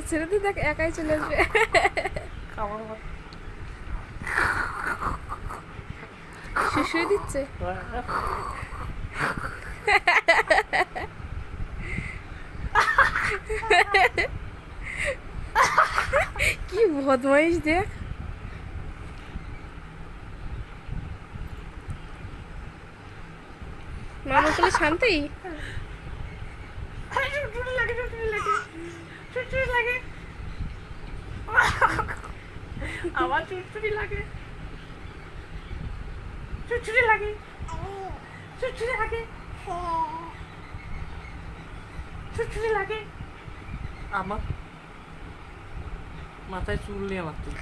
ছেড়ে দিয়ে দেখ, একাই চলে আসবে। শুশুয়ে দিচ্ছে। কি বদমাইশ দেখ। মামা বলে শান্তি। আমার চুটচুটি লাগে, চুটচুটি লাগে, চুটচুটি লাগে, চুটচুটি লাগে। আমার মাথায় চুল নিয়ে আমার তুই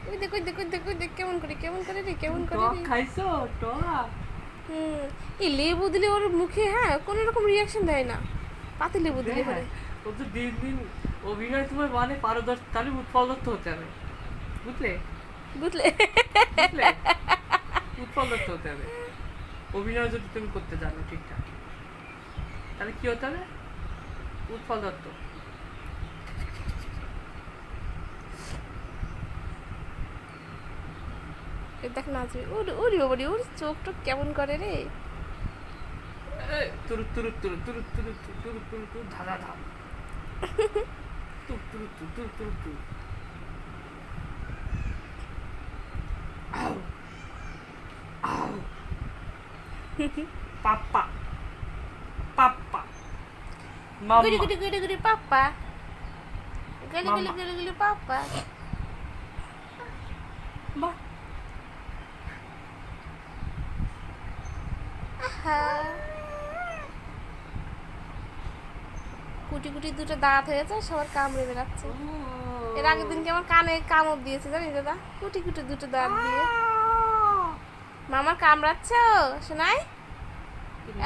ওই দেখ ওই দেখ ওই দেখ ওই দেখ, কেমন করে কেমন করে রে, কেমন করে টক রে। খাইছো টক? এই লেবু দিলে ওর মুখে হ্যাঁ কোনো রকম রিয়াকশন দেয় না, পাতি লেবু দিলে পরে। ও তো দিন দিন অভিনয় তোমার মানে পারদর্শ, তাহলে উৎপল দত্ত হতে হবে, বুঝলে বুঝলে? বুঝলে উৎপল দত্ত হতে হবে অভিনয় যদি তুমি করতে জানো ঠিকঠাক, তাহলে কি হতে হবে? উৎপল দত্ত। দেখ নাচবে, ওরে ওরে ওর চোখ টোক কেমন করে রে। তুরু তুরু তুরু তুরু তুরু তুরু তুরু তুরু ধাঁধা ধা তুরু তুরু তুরু তুরু তুরু তুরু। আউ আউ পাপ্পা পাপ্পা গুলি মাম্মা গুলি গুলি গুলি পাপ্পা, গুলি গুলি মাম্মা। গুলি গুলি পাপ্পা। বাহ কুটি কুটি দুটো দাঁত হয়েছে, সবার কামড়ে বেড়াচ্ছে। এর আগের দিনকে আমার কানে কামড় দিয়েছে জানিস দাদা, কুটি কুটি দুটো দাঁত দিয়ে। মামার কামড়াচ্ছ শোনাই?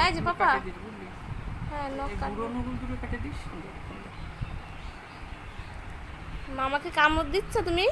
এই যে পাপা। হ্যাঁ নখ কাটবে। মামাকে কামড় দিচ্ছ তুমি?